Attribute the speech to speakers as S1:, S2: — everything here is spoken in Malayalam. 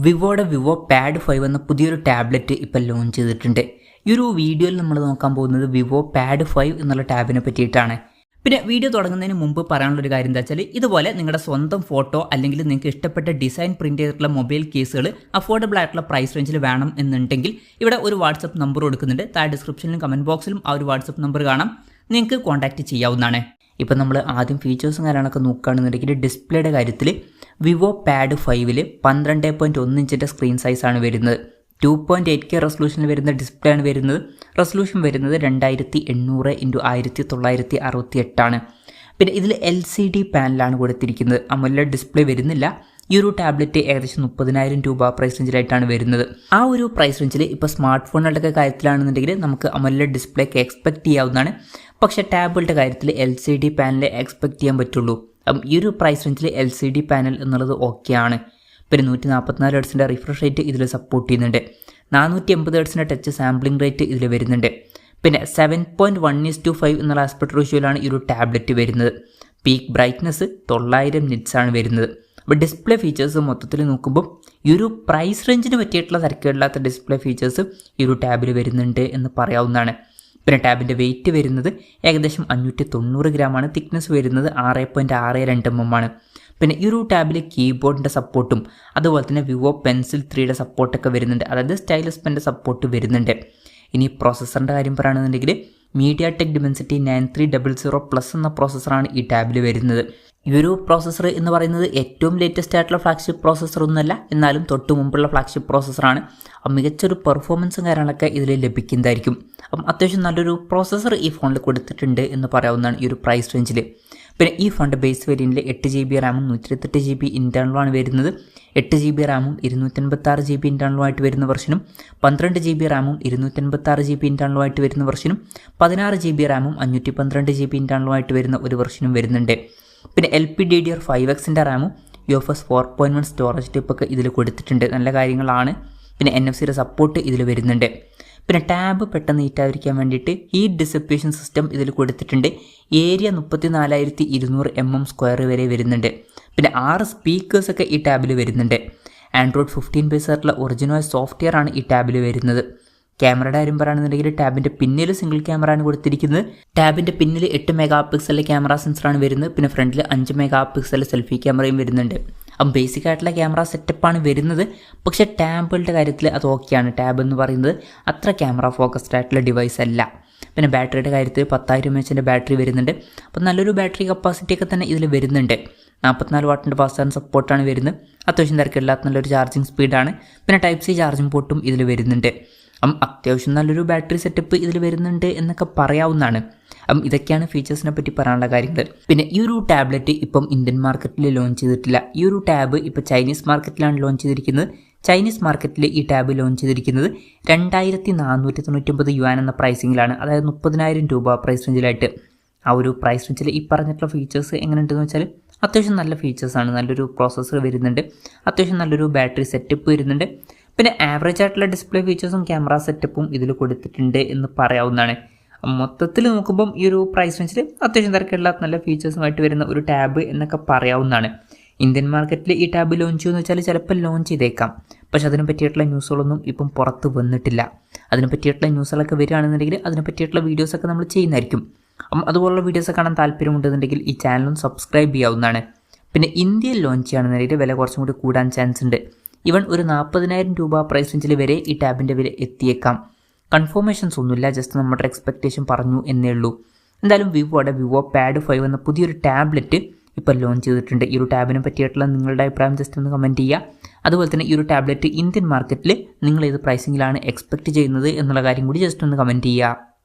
S1: വിവോയുടെ വിവോ പാഡ് 5 എന്ന പുതിയൊരു ടാബ്ലറ്റ് ഇപ്പോൾ ലോഞ്ച് ചെയ്തിട്ടുണ്ട്. ഈ ഒരു വീഡിയോയിൽ നമ്മൾ നോക്കാൻ പോകുന്നത് വിവോ പാഡ് 5 എന്നുള്ള ടാബിനെ പറ്റിയിട്ടാണ്. പിന്നെ വീഡിയോ തുടങ്ങുന്നതിന് മുമ്പ് പറയാനുള്ളൊരു കാര്യം എന്താ വെച്ചാൽ, ഇതുപോലെ നിങ്ങളുടെ സ്വന്തം ഫോട്ടോ അല്ലെങ്കിൽ നിങ്ങൾക്ക് ഇഷ്ടപ്പെട്ട ഡിസൈൻ പ്രിന്റ് ചെയ്തിട്ടുള്ള മൊബൈൽ കേസുകൾ അഫോർഡബിൾ ആയിട്ടുള്ള പ്രൈസ് റേഞ്ചിൽ വേണം എന്നുണ്ടെങ്കിൽ ഇവിടെ ഒരു വാട്സപ്പ് നമ്പർ കൊടുക്കുന്നുണ്ട്. താഴെ ഡിസ്ക്രിപ്ഷനിലും കമൻറ്റ് ബോക്സിലും ആ ഒരു വാട്സപ്പ് നമ്പർ കാണാം, നിങ്ങൾക്ക് കോൺടാക്റ്റ് ചെയ്യാവുന്നതാണ്. ഇപ്പം നമ്മൾ ആദ്യം ഫീച്ചേഴ്സും കാര്യങ്ങളൊക്കെ നോക്കുകയാണെന്നുണ്ടെങ്കിൽ ഡിസ്പ്ലേയുടെ കാര്യത്തിൽ വിവോ പാഡ് 5 12.1 ഇഞ്ചിൻ്റെ സ്ക്രീൻ സൈസാണ് വരുന്നത്. 2.8K റെസൊല്യൂഷനിൽ വരുന്ന ഡിസ്പ്ലേ ആണ് വരുന്നത്. റെസൊല്യൂഷൻ വരുന്നത് 2800x1968 ആണ്. പിന്നെ ഇതിൽ LCD പാനലാണ് കൊടുത്തിരിക്കുന്നത്. AMOLED ഡിസ്പ്ലേ വരുന്നില്ല. ഈ ഒരു ടാബ്ലറ്റ് ഏകദേശം 30,000 രൂപ പ്രൈസ് റേഞ്ചിലായിട്ടാണ് വരുന്നത്. ആ ഒരു പ്രൈസ് റേഞ്ചിൽ ഇപ്പോൾ സ്മാർട്ട് ഫോണുകളുടെ കാര്യത്തിലാണെന്നുണ്ടെങ്കിൽ നമുക്ക് AMOLED ഡിസ്പ്ലേക്ക് എക്സ്പെക്ട് ചെയ്യാവുന്നതാണ്. പക്ഷേ ടാബുകളുടെ കാര്യത്തിൽ LCD പാനൽ എക്സ്പെക്ട് ചെയ്യാൻ പറ്റുള്ളൂ. ഈ ഒരു പ്രൈസ് റേഞ്ചിൽ LCD പാനൽ എന്നുള്ളത് ഓക്കെയാണ്. പിന്നെ 144 ഹെർട്സിൻ്റെ റിഫ്രഷ് റേറ്റ് ഇതിൽ സപ്പോർട്ട് ചെയ്യുന്നുണ്ട്. 480 ഹെർട്സിൻ്റെ ടച്ച് സാമ്പിളിംഗ് റേറ്റ് ഇതിൽ വരുന്നുണ്ട്. പിന്നെ 7.1:5 എന്നുള്ള ആസ്പെക്ട് റേഷ്യോയിലാണ് ഈ ഒരു ടാബ്ലറ്റ് വരുന്നത്. പീക്ക് ബ്രൈറ്റ്നസ് 900 നിറ്റ്സ് ആണ് വരുന്നത്. അപ്പോൾ ഡിസ്പ്ലേ ഫീച്ചേഴ്സ് മൊത്തത്തിൽ നോക്കുമ്പോൾ ഈ ഒരു പ്രൈസ് റേഞ്ചിന് പറ്റിയിട്ടുള്ള തിരക്കേടില്ലാത്ത ഡിസ്പ്ലേ ഫീച്ചേഴ്സ് ഈ ഒരു ടാബിൽ വരുന്നുണ്ട് എന്ന് പറയാവുന്നതാണ്. പിന്നെ ടാബിൻ്റെ വെയിറ്റ് വരുന്നത് ഏകദേശം 590 ഗ്രാമാണ്. തിക്നെസ് വരുന്നത് 6.62 mm ആണ്. പിന്നെ ഈ ഒരു ടാബിൽ കീബോർഡിൻ്റെ സപ്പോർട്ടും അതുപോലെ തന്നെ വിവോ പെൻസിൽ 3യുടെ സപ്പോർട്ടൊക്കെ വരുന്നുണ്ട്. അതായത് സ്റ്റൈലസ് പെൻ്റെ സപ്പോർട്ട് വരുന്നുണ്ട്. ഇനി പ്രോസസ്സറിൻ്റെ കാര്യം പറയുകയാണെന്നുണ്ടെങ്കിൽ MediaTek Dimensity 9300+ എന്ന പ്രോസസ്സറാണ് ഈ ടാബിൽ വരുന്നത്. ഈ ഒരു പ്രോസസ്സർ എന്ന് പറയുന്നത് ഏറ്റവും ലേറ്റസ്റ്റ് ആയിട്ടുള്ള ഫ്ലാഗ്ഷിപ്പ് പ്രോസസ്സർ ഒന്നുമല്ല, എന്നാലും തൊട്ട് മുമ്പുള്ള ഫ്ലാഗ്ഷിപ്പ് പ്രോസസ്സറാണ്. മികച്ചൊരു പെർഫോമൻസും കാര്യങ്ങളൊക്കെ ഇതിൽ ലഭിക്കുന്നതായിരിക്കും. അത്യാവശ്യം നല്ലൊരു പ്രോസസ്സർ ഈ ഫോണിൽ കൊടുത്തിട്ടുണ്ട് എന്ന് പറയാവുന്നതാണ് ഈ ഒരു പ്രൈസ് റേഞ്ചിൽ. പിന്നെ ഈ ഫോണിൻ്റെ ബേസ് വേരിയൻറ്റിൽ 8GB റാമും 128GB ഇൻറ്റേർണലുമാണ് വരുന്നത്. 8GB റാമും 256GB ഇൻറ്റേർണലുമായിട്ട് വരുന്ന വെർഷനും 12GB റാമും 256GB ഇൻറ്റേർണലുമായിട്ട് വരുന്ന വെർഷനും 16GB റാമും 512GB ഇൻറ്റേർണലുമായിട്ട് വരുന്ന ഒരു വെർഷനും വരുന്നുണ്ട്. പിന്നെ LPDDR5Xൻ്റെ റാമും UFS 4.1 സ്റ്റോറേജ് ടൈപ്പൊക്കെ ഇതിൽ കൊടുത്തിട്ടുണ്ട്. നല്ല കാര്യങ്ങളാണ്. പിന്നെ NFC-യുടെ സപ്പോർട്ട് ഇതിൽ വരുന്നുണ്ട്. പിന്നെ ടാബ് പെട്ടെന്ന് ഹീറ്റായിരിക്കാൻ വേണ്ടിയിട്ട് ഹീറ്റ് ഡിസിപ്പേഷൻ സിസ്റ്റം ഇതിൽ കൊടുത്തിട്ടുണ്ട്. ഏരിയ 34,200 mm² വരെ വരുന്നുണ്ട്. പിന്നെ 6 സ്പീക്കേഴ്സൊക്കെ ഈ ടാബിൽ വരുന്നുണ്ട്. Android 15 ബേസ് ആയിട്ടുള്ള ഒറിജിനൽ സോഫ്റ്റ്വെയർ ആണ് ഈ ടാബിൽ വരുന്നത്. ക്യാമറയുടെ കാര്യം പറയുകയാണെന്നുണ്ടെങ്കിൽ ടാബിൻ്റെ പിന്നിൽ സിംഗിൾ ക്യാമറ ആണ് കൊടുത്തിരിക്കുന്നത്. ടാബിൻ്റെ പിന്നിൽ 8 MP ക്യാമറ സെൻസറാണ് വരുന്നത്. പിന്നെ ഫ്രണ്ടിൽ 5 MP സെൽഫി ക്യാമറയും വരുന്നുണ്ട്. അപ്പം ബേസിക് ആയിട്ടുള്ള ക്യാമറ സെറ്റപ്പാണ് വരുന്നത്. പക്ഷേ ടാബുകളുടെ കാര്യത്തിൽ അത് ഓക്കെയാണ്. ടാബ് എന്ന് പറയുന്നത് അത്ര ക്യാമറ ഫോക്കസ്ഡ് ആയിട്ടുള്ള ഡിവൈസ് അല്ല. പിന്നെ ബാറ്ററിയുടെ കാര്യത്തിൽ 10,000 mAh ബാറ്ററി വരുന്നുണ്ട്. അപ്പം നല്ലൊരു ബാറ്ററി കപ്പാസിറ്റി ഒക്കെ തന്നെ ഇതിൽ വരുന്നുണ്ട്. 44 വാട്ടിൻ്റെ ഫാസ്റ്റ് ചാർജ് സപ്പോർട്ടാണ് വരുന്നത്. അത്യാവശ്യം തിരക്കില്ലാത്ത നല്ലൊരു ചാർജിങ് സ്പീഡാണ്. പിന്നെ Type-C ചാർജിങ് പോർട്ടും ഇതിൽ വരുന്നുണ്ട്. അത്യാവശ്യം നല്ലൊരു ബാറ്ററി സെറ്റപ്പ് ഇതിൽ വരുന്നുണ്ട് എന്നൊക്കെ പറയാവുന്നതാണ്. ഇതൊക്കെയാണ് ഫീച്ചേഴ്സിനെ പറ്റി പറയാനുള്ള കാര്യങ്ങൾ. പിന്നെ ഈ ഒരു ടാബ്ലറ്റ് ഇപ്പം ഇന്ത്യൻ മാർക്കറ്റിൽ ലോഞ്ച് ചെയ്തിട്ടില്ല. ഈ ഒരു ടാബ് ഇപ്പോൾ ചൈനീസ് മാർക്കറ്റിലാണ് ലോഞ്ച് ചെയ്തിരിക്കുന്നത്. ചൈനീസ് മാർക്കറ്റിൽ ഈ ടാബ് ലോഞ്ച് ചെയ്തിരിക്കുന്നത് 2499 യുവാൻ എന്ന പ്രൈസിങ്ങിലാണ്. അതായത് 30,000 രൂപ പ്രൈസ് റേഞ്ചിലായിട്ട്. ആ ഒരു പ്രൈസ് റേഞ്ചിൽ ഈ പറഞ്ഞിട്ടുള്ള ഫീച്ചേഴ്സ് എങ്ങനെയുണ്ടെന്ന് വെച്ചാൽ അത്യാവശ്യം നല്ല ഫീച്ചേഴ്സാണ്. നല്ലൊരു പ്രോസസ്സർ വരുന്നുണ്ട്. അത്യാവശ്യം നല്ലൊരു ബാറ്ററി സെറ്റപ്പ് വരുന്നുണ്ട്. പിന്നെ ആവറേജ് ആയിട്ടുള്ള ഡിസ്പ്ലേ ഫീച്ചേഴ്സും ക്യാമറ സെറ്റപ്പും ഇതിൽ കൊടുത്തിട്ടുണ്ട് എന്ന് പറയാവുന്നതാണ്. മൊത്തത്തിൽ നോക്കുമ്പം ഈ ഒരു പ്രൈസ് റേഞ്ചിൽ അത്യാവശ്യം തിരക്കില്ലാത്ത നല്ല ഫീച്ചേഴ്സുമായിട്ട് വരുന്ന ഒരു ടാബ് എന്നൊക്കെ പറയാവുന്നതാണ്. ഇന്ത്യൻ മാർക്കറ്റിൽ ഈ ടാബ് ലോഞ്ച് ചെയ്യുമെന്ന് വെച്ചാൽ ചിലപ്പോൾ ലോഞ്ച് ചെയ്തേക്കാം. പക്ഷെ അതിനെ പറ്റിയിട്ടുള്ള ന്യൂസുകളൊന്നും ഇപ്പം പുറത്ത് വന്നിട്ടില്ല. അതിനെ പറ്റിയിട്ടുള്ള ന്യൂസുകളൊക്കെ വരികയാണെന്നുണ്ടെങ്കിൽ അതിനെ പറ്റിയിട്ടുള്ള വീഡിയോസൊക്കെ നമ്മൾ ചെയ്യുന്നതായിരിക്കും. അതുപോലുള്ള വീഡിയോസ് കാണാൻ താല്പര്യമുണ്ടെന്നുണ്ടെങ്കിൽ ഈ ചാനലും സബ്സ്ക്രൈബ് ചെയ്യാവുന്നതാണ്. പിന്നെ ഇന്ത്യയിൽ ലോഞ്ച് ചെയ്യുകയാണെന്നുണ്ടെങ്കിൽ വില കുറച്ചും കൂടി കൂടാൻ ചാൻസ് ഉണ്ട്. ഈവൻ ഒരു 40,000 രൂപ പ്രൈസ് റേഞ്ചിൽ വരെ ഈ ടാബിൻ്റെ വില എത്തിയേക്കാം. കൺഫർമേഷൻസ് ഒന്നുമില്ല, ജസ്റ്റ് നമ്മുടെ എക്സ്പെക്റ്റേഷൻ പറഞ്ഞു എന്നേ ഉള്ളൂ. എന്തായാലും വിവോയുടെ വിവോ പാഡ് 5 എന്ന പുതിയൊരു ടാബ്ലറ്റ് ഇപ്പോൾ ലോഞ്ച് ചെയ്തിട്ടുണ്ട്. ഈ ഒരു ടാബിനെ പറ്റിയിട്ടുള്ള നിങ്ങളുടെ അഭിപ്രായം ജസ്റ്റ് ഒന്ന് കമൻറ്റ് ചെയ്യുക. അതുപോലെ തന്നെ ഈ ഒരു ടാബ്ലറ്റ് ഇന്ത്യൻ മാർക്കറ്റിൽ നിങ്ങൾ ഏത് പ്രൈസിങ്ങിലാണ് എക്സ്പെക്റ്റ് ചെയ്യുന്നത് എന്നുള്ള കാര്യം കൂടി ജസ്റ്റ് ഒന്ന് കമൻറ്റ് ചെയ്യുക.